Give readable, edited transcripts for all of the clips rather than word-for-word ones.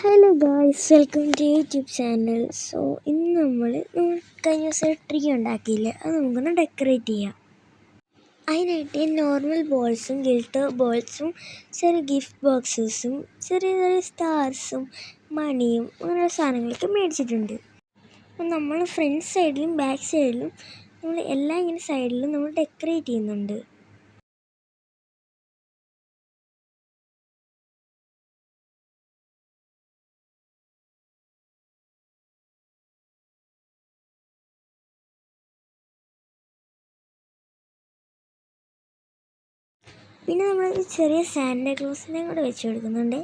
Hello guys, welcome to YouTube channel. So ഇന്ന് നമ്മൾ കഴിഞ്ഞ ദിവസം ട്രീ ഉണ്ടാക്കിയില്ലേ, അത് നമുക്കൊന്ന് ഡെക്കറേറ്റ് ചെയ്യാം. അതിനായിട്ട് നോർമൽ ബോൾസും ഗിൽട്ടർ ബോൾസും ചെറിയ ഗിഫ്റ്റ് ബോക്സസും ചെറിയ ചെറിയ സ്റ്റാർസും മണിയും അങ്ങനെയുള്ള സാധനങ്ങളൊക്കെ മേടിച്ചിട്ടുണ്ട്. അപ്പം നമ്മൾ ഫ്രണ്ട് സൈഡിലും ബാക്ക് സൈഡിലും നമ്മൾ എല്ലാ ഇങ്ങനെ സൈഡിലും നമ്മൾ ഡെക്കറേറ്റ് ചെയ്യുന്നുണ്ട്. പിന്നെ നമ്മൾ ചെറിയ സാന്റാക്ലോസിനെയും കൂടെ വെച്ച് കൊടുക്കുന്നുണ്ട്.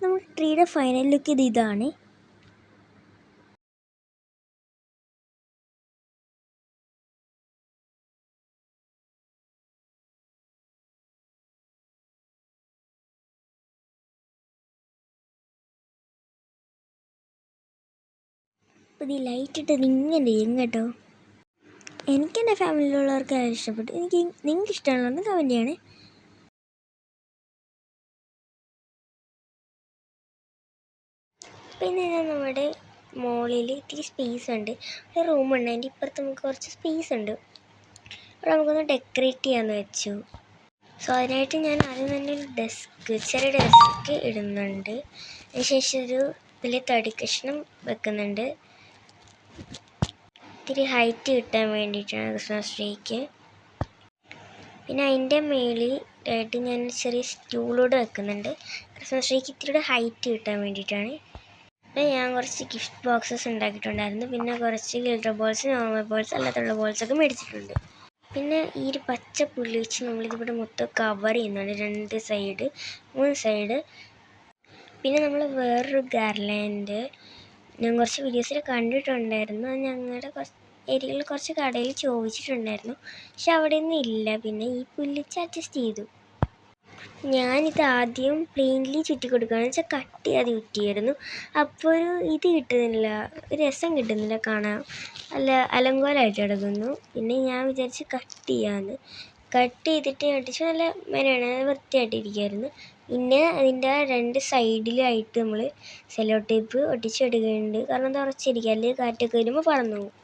നമ്മുടെ ട്രീയുടെ ഫൈനൽ ലുക്ക് ഇതാണ്. അപ്പോൾ ഈ ലൈറ്റ് ഇട്ടത് ഇങ്ങനെ ചെയ്യും കേട്ടോ. എനിക്ക് എൻ്റെ ഫാമിലിയിലുള്ളവർക്ക് ഇഷ്ടപ്പെട്ടു. നിങ്ങൾക്ക് ഇഷ്ടമുള്ളതെന്ന് കമൻറ്റ് ചെയ്യണേ. പിന്നെ ഞാൻ നമ്മുടെ മോളിൽ ഇത്തിരി സ്പേസ് ഉണ്ട്, ഒരു റൂമുണ്ട്, അതിൻ്റെ ഇപ്പുറത്ത് നമുക്ക് കുറച്ച് സ്പേസ് ഉണ്ട്. അപ്പോൾ നമുക്കൊന്ന് ഡെക്കറേറ്റ് ചെയ്യാമെന്ന് വെച്ചു. സോ അതിനായിട്ട് ഞാൻ ആദ്യം തന്നെ ഒരു ചെറിയ ഡെസ്ക് ഇടുന്നുണ്ട്. അതിനുശേഷം ഒരു വലിയ തടി കഷ്ണം വെക്കുന്നുണ്ട്. ഇത്തിരി ഹൈറ്റ് കിട്ടാൻ വേണ്ടിയിട്ടാണ് ക്രിസ്മസ് ട്രീക്ക്. പിന്നെ അതിൻ്റെ മേളിലായിട്ട് ഞാൻ ചെറിയ സ്റ്റൂളോട് വെക്കുന്നുണ്ട്. ക്രിസ്മസ് ട്രീക്ക് ഇത്തിരി ഹൈറ്റ് കിട്ടാൻ വേണ്ടിയിട്ടാണ്. പിന്നെ ഞാൻ കുറച്ച് ഗിഫ്റ്റ് ബോക്സസ് ഉണ്ടാക്കിയിട്ടുണ്ടായിരുന്നു. പിന്നെ കുറച്ച് ഗിൽട്ടർ ബോൾസ്, നോർമൽ ബോൾസ്, അല്ലാത്തുള്ള ബോൾസൊക്കെ മേടിച്ചിട്ടുണ്ട്. പിന്നെ ഈ ഒരു പച്ച പുല്ല് വെച്ച് നമ്മളിതിവിടെ മൊത്തം കവർ ചെയ്യുന്നുണ്ട്, 2 സൈഡ് 3 സൈഡ്. പിന്നെ നമ്മൾ വേറൊരു ഗാർലാൻഡ് ഞാൻ കുറച്ച് വീഡിയോസിൽ കണ്ടിട്ടുണ്ടായിരുന്നു. അത് ഞങ്ങളുടെ കുറച്ച് ഏരിയയിൽ കുറച്ച് കടയിൽ ചോദിച്ചിട്ടുണ്ടായിരുന്നു, പക്ഷെ അവിടെ ഒന്നും ഇല്ല. പിന്നെ ഈ പുല്ലിച്ച് അഡ്ജസ്റ്റ് ചെയ്തു. ഞാനിത് ആദ്യം പ്ലെയിൻലി ചുറ്റി കൊടുക്കുകയെന്ന് വെച്ചാൽ കട്ട് ചെയ്യാതെ ചുറ്റിയായിരുന്നു. അപ്പോൾ ഇത് കിട്ടുന്നില്ല, ഒരു രസം കിട്ടുന്നില്ല കാണാൻ, അലങ്കോലമായിട്ട് കിടക്കുന്നു. പിന്നെ ഞാൻ വിചാരിച്ച് കട്ട് ചെയ്യാമെന്ന്. കട്ട് ചെയ്തിട്ട് ഒട്ടിച്ച് നല്ല മെനയാണ്, വൃത്തിയായിട്ടിരിക്കുമായിരുന്നു. പിന്നെ അതിൻ്റെ 2 സൈഡിലായിട്ട് നമ്മൾ സെല്ലോ ടേപ്പ് ഒട്ടിച്ചെടുക്കുന്നുണ്ട്. കാരണം അത് ഉറച്ചിരിക്കുക, അല്ലെങ്കിൽ കാറ്റൊക്കെ വരുമ്പോൾ പറന്നു പോകും.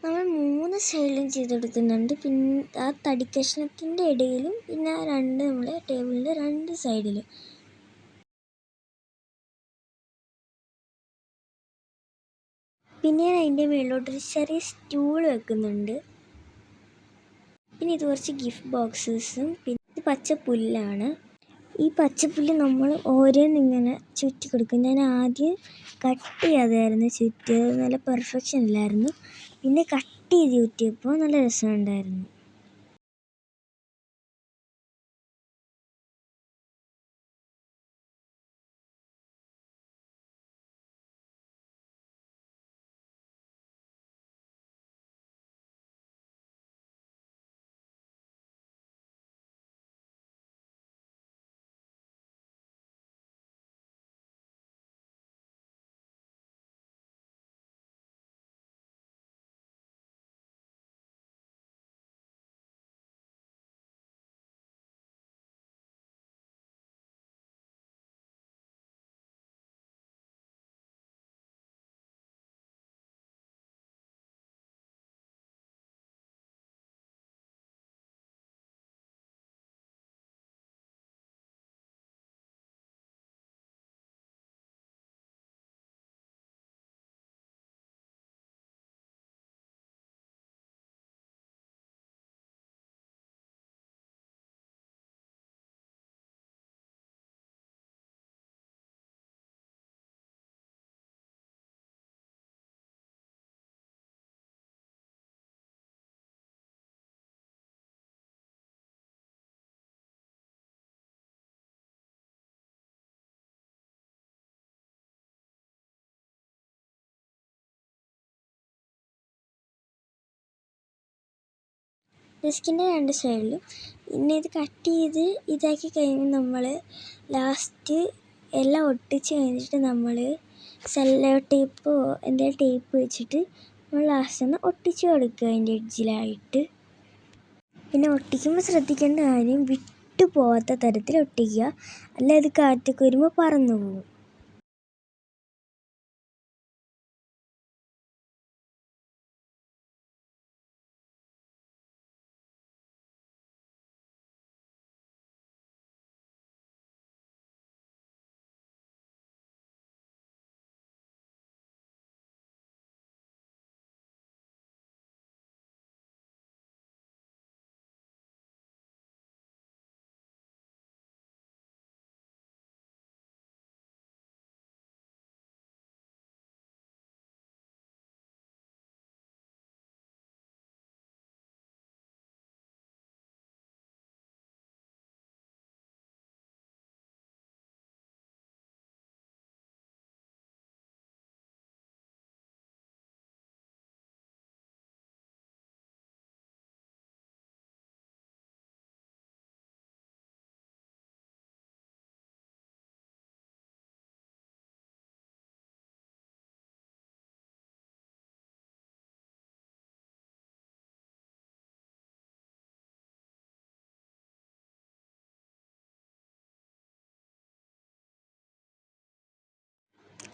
നമ്മൾ 3 സൈഡിലും ചെയ്തെടുക്കുന്നുണ്ട്. പിന്നെ ആ തടിക്കഷ്ണത്തിൻ്റെ ഇടയിലും, പിന്നെ ആ നമ്മുടെ ടേബിളിൻ്റെ 2 സൈഡിലും. പിന്നെ ഞാൻ അതിൻ്റെ മുകളിലോട്ടൊരു ചെറിയ സ്റ്റൂൾ വെക്കുന്നുണ്ട്. പിന്നെ ഇത് കുറച്ച് ഗിഫ്റ്റ് ബോക്സസും. പിന്നെ ഇത് പച്ചപ്പുല്ലാണ്. ഈ പച്ചപ്പുല്ല് നമ്മൾ ഓരോന്നിങ്ങനെ ചുറ്റി കൊടുക്കും. ഞാൻ ആദ്യം കട്ട് ചെയ്യാതായിരുന്നു ചുറ്റിയത്, നല്ല പെർഫെക്ഷൻ ഇല്ലായിരുന്നു. പിന്നെ കട്ട് ചെയ്ത് ചുറ്റിയപ്പോൾ നല്ല രസമുണ്ടായിരുന്നു. ഡെസ്കിൻ്റെ രണ്ട് സൈഡിലും. പിന്നെ ഇത് കട്ട് ചെയ്ത് ഇതാക്കി കഴിയുമ്പോൾ നമ്മൾ ലാസ്റ്റ് എല്ലാം ഒട്ടിച്ച് കഴിഞ്ഞിട്ട് നമ്മൾ സെല്ലോ ടേപ്പോ എന്തെങ്കിലും ടേപ്പ് വെച്ചിട്ട് നമ്മൾ ലാസ്റ്റ് ഒന്ന് ഒട്ടിച്ച് കൊടുക്കുക അതിൻ്റെ എഡ്ജിലായിട്ട്. പിന്നെ ഒട്ടിക്കുമ്പോൾ ശ്രദ്ധിക്കേണ്ട കാര്യം വിട്ടു പോകാത്ത തരത്തിൽ ഒട്ടിക്കുക, അല്ല അത് കാറ്റൊക്കെ വരുമ്പോൾ പറന്നു പോകും.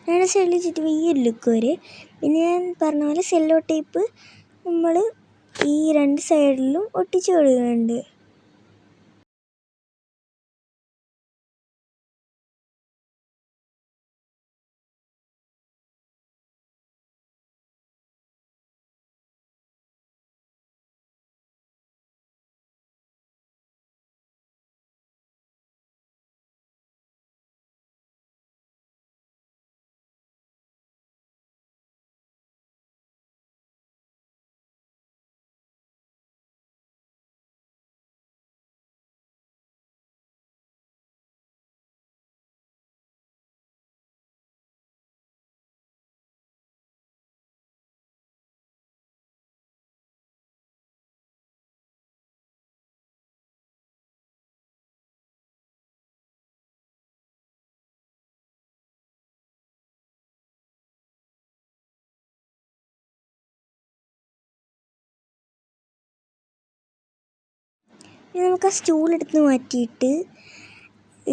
രണ്ട് സൈഡിൽ ചുറ്റും ഈ ഒരു ലുക്ക് വരെ. പിന്നെ ഞാൻ പറഞ്ഞ പോലെ സെല്ലോ ടേപ്പ് നമ്മൾ ഈ രണ്ട് സൈഡിലും ഒട്ടിച്ച് കൊടുക്കുന്നുണ്ട്. ഇനി നമുക്ക് ആ സ്റ്റൂളെടുത്ത് മാറ്റിയിട്ട്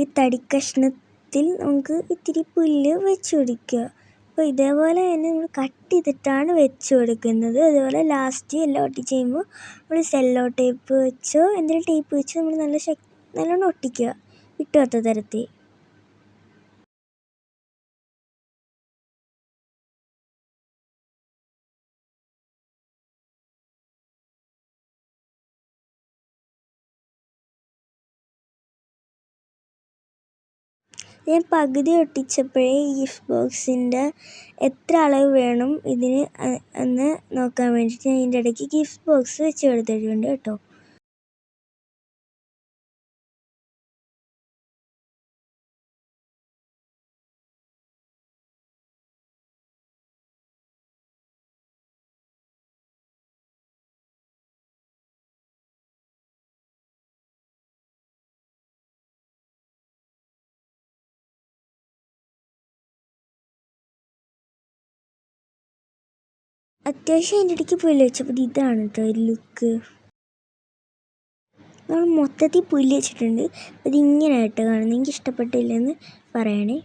ഈ തടിക്കഷ്ണത്തിൽ നമുക്ക് ഇത്തിരി പുല്ല് വെച്ച് കൊടുക്കുക. അപ്പോൾ ഇതേപോലെ തന്നെ നമ്മൾ കട്ട് ചെയ്തിട്ടാണ് വെച്ച് കൊടുക്കുന്നത്. അതുപോലെ ലാസ്റ്റ് എല്ലാം ഒട്ടിച്ച് കഴിയുമ്പോൾ നമ്മൾ സെല്ലോ ടേപ്പ് വെച്ചോ എന്തെങ്കിലും ടേപ്പ് വെച്ചോ നമ്മൾ നല്ലോണം ഒട്ടിക്കുക, വിട്ടുപോകാത്ത തരത്തിൽ. ഞാൻ പകുതി ഒട്ടിച്ചപ്പോഴേ ഈ ഗിഫ്റ്റ് ബോക്സിൻ്റെ എത്ര അളവ് വേണം ഇതിന് എന്ന് നോക്കാൻ വേണ്ടിയിട്ട് ഞാൻ ഇതിൻ്റെ ഇടയ്ക്ക് ഗിഫ്റ്റ് ബോക്സ് വെച്ച് കൊടുത്തിട്ടുണ്ട് കേട്ടോ. അത്യാവശ്യം അതിൻ്റെ ഇടയ്ക്ക് പുല്ല് വെച്ചപ്പോൾ ഇതാണ് കേട്ടോ ഒരു ലുക്ക്. നമ്മൾ മൊത്തത്തിൽ പുല്ല് വെച്ചിട്ടുണ്ട്. അതിങ്ങനെയായിട്ട് കാണുന്നത് എനിക്ക് ഇഷ്ടപ്പെട്ടില്ലെന്ന് പറയണേ.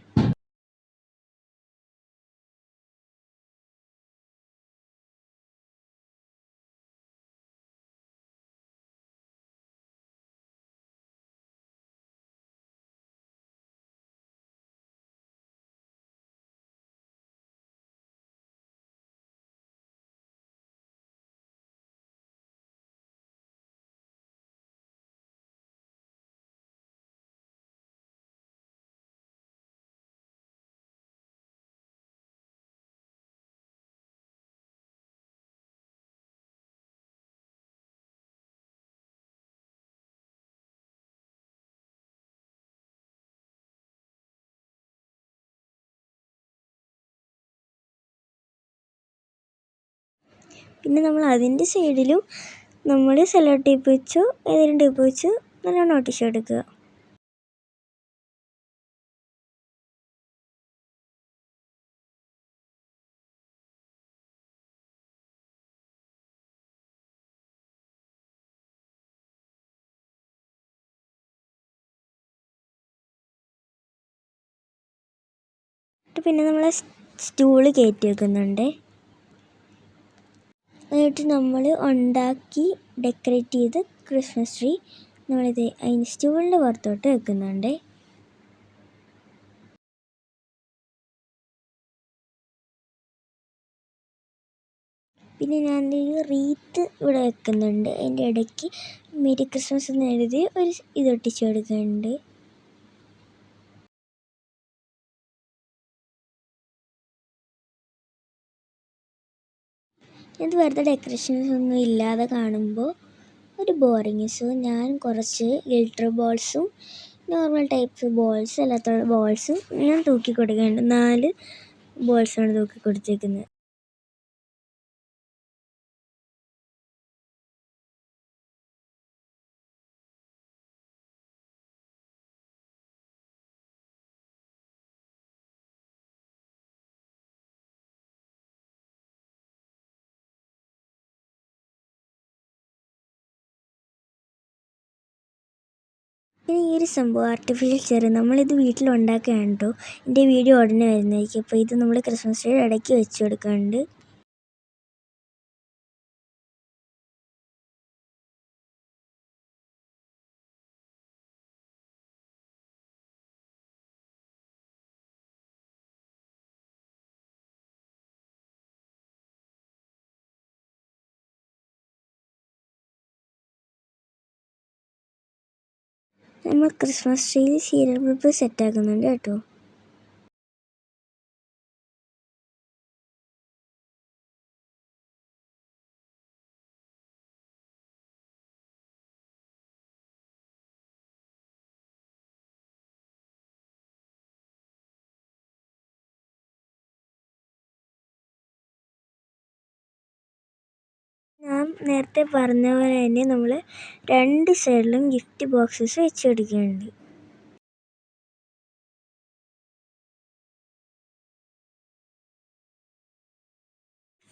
പിന്നെ നമ്മൾ അതിൻ്റെ സൈഡിലും നമ്മൾ സെല്ലോ ടേപ്പ് വെച്ചു ഏതെങ്കിലും ടേപ്പ് വെച്ച് നല്ലോണം ഒട്ടിച്ചെടുക്കുക. പിന്നെ നമ്മൾ സ്റ്റൂള് കയറ്റി വെക്കുന്നുണ്ട്. എന്നിട്ട് നമ്മൾ ഉണ്ടാക്കി ഡെക്കറേറ്റ് ചെയ്ത് ക്രിസ്മസ് ട്രീ നമ്മളിത് അതിന് സ്റ്റൂളിൻ്റെ പുറത്തോട്ട് വെക്കുന്നുണ്ട്. പിന്നെ ഞാൻ ഒരു റീത്ത് ഇവിടെ വെക്കുന്നുണ്ട്. അതിൻ്റെ ഇടയ്ക്ക് മെരി ക്രിസ്മസ് എന്ന് എഴുതി ഒരു ഇതൊട്ടിച്ച് കൊടുക്കുന്നുണ്ട്. ഇത് വെറുതെ ഡെക്കറേഷൻസ് ഒന്നും ഇല്ലാതെ കാണുമ്പോൾ ഒരു ബോറിങ്. സോ ഞാൻ കുറച്ച് ഗിൽറ്റർ ബോൾസും നോർമൽ ടൈപ്പ് ബോൾസ് അല്ലാത്ത ബോൾസും ഞാൻ തൂക്കി കൊടുക്കുന്നുണ്ട്. 4 ബോൾസാണ് തൂക്കി കൊടുത്തേക്കുന്നത്. ഇനി ഈ ഒരു സംഭവം ആർട്ടിഫിഷ്യൽ ചെറി നമ്മളിത് വീട്ടിലുണ്ടാക്കുകയാണ് കേട്ടോ. എൻ്റെ വീഡിയോ ഉടനെ വരുന്നതായിരിക്കും. അപ്പോൾ ഇത് നമ്മൾ ക്രിസ്മസ് ട്രീയുടെ ഇടയ്ക്ക് വെച്ച് കൊടുക്കുന്നുണ്ട്. നമ്മൾ ക്രിസ്മസ് ട്രീയിൽ സീരിയൽ ബൾബ് സെറ്റാക്കുന്നുണ്ട് കേട്ടോ. ഞാൻ നേരത്തെ പറഞ്ഞ പോലെ തന്നെ നമ്മൾ 2 സൈഡിലും ഗിഫ്റ്റ് ബോക്സസ് വെച്ച് കൊടുക്കുന്നുണ്ട്.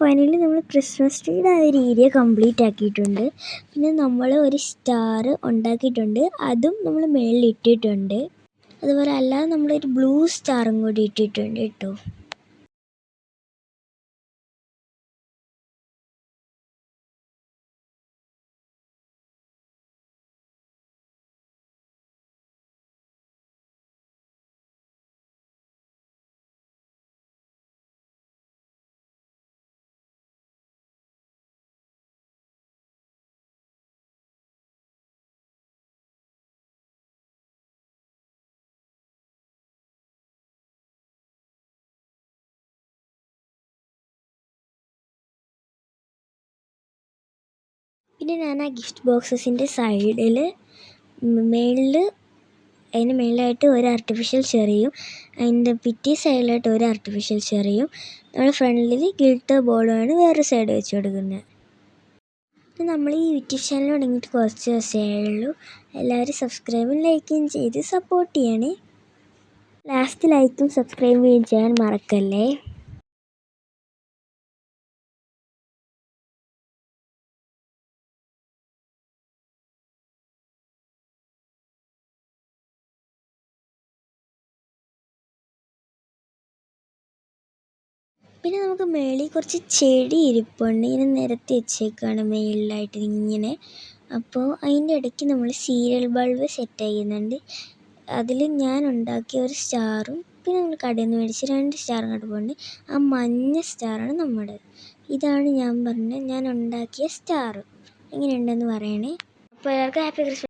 ഫൈനലി നമ്മൾ ക്രിസ്മസ് ട്രീയുടെ ആ ഒരു ഏരിയ കംപ്ലീറ്റ് ആക്കിയിട്ടുണ്ട്. പിന്നെ നമ്മൾ ഒരു സ്റ്റാർ ഉണ്ടാക്കിയിട്ടുണ്ട്. അതും നമ്മൾ മുകളിൽ ഇട്ടിട്ടുണ്ട്. അതുപോലെ അല്ലാതെ നമ്മളൊരു ബ്ലൂ സ്റ്റാറും കൂടി ഇട്ടിട്ടുണ്ട് കേട്ടോ. പിന്നെ ഞാൻ ആ ഗിഫ്റ്റ് ബോക്സസിൻ്റെ സൈഡിൽ അതിന് മേളിലായിട്ട് ഒരു ആർട്ടിഫിഷ്യൽ ചെറിയും അതിൻ്റെ പിറ്റേ സൈഡിലായിട്ട് ഒരു ആർട്ടിഫിഷ്യൽ ചെറിയും നമ്മുടെ ഫ്രണ്ടിൽ ഗിൽറ്റർ ബോളുമാണ് വേറെ സൈഡ് വെച്ച് കൊടുക്കുന്നത്. നമ്മൾ ഈ യൂട്യൂബ് ചാനൽ തുടങ്ങിയിട്ട് കുറച്ച് ദിവസമേ ഉള്ളൂ. എല്ലാവരും സബ്സ്ക്രൈബും ലൈക്കും ചെയ്ത് സപ്പോർട്ട് ചെയ്യണേ. ലാസ്റ്റ് ലൈക്കും സബ്സ്ക്രൈബും ചെയ്യാൻ മറക്കല്ലേ. പിന്നെ നമുക്ക് മേളിൽ കുറച്ച് ചെടി ഇരിപ്പുണ്ട്. ഇങ്ങനെ നിരത്തി വെച്ചേക്കാണ് മേളിലായിട്ട് ഇങ്ങനെ. അപ്പോൾ അതിൻ്റെ ഇടയ്ക്ക് നമ്മൾ സീരിയൽ ബൾബ് സെറ്റ് ചെയ്യുന്നുണ്ട്. അതിൽ ഞാൻ ഉണ്ടാക്കിയ ഒരു സ്റ്റാറും പിന്നെ നമ്മൾ കടയിൽ നിന്ന് മേടിച്ച് 2 സ്റ്റാറും കിടപ്പുണ്ട്. ആ മഞ്ഞ സ്റ്റാറാണ് നമ്മുടെ. ഇതാണ് ഞാൻ ഉണ്ടാക്കിയ സ്റ്റാർ. എങ്ങനെയുണ്ടെന്ന് പറയണേ. അപ്പോൾ എല്ലാവർക്കും ഹാപ്പി ക്രിസ്മസ്.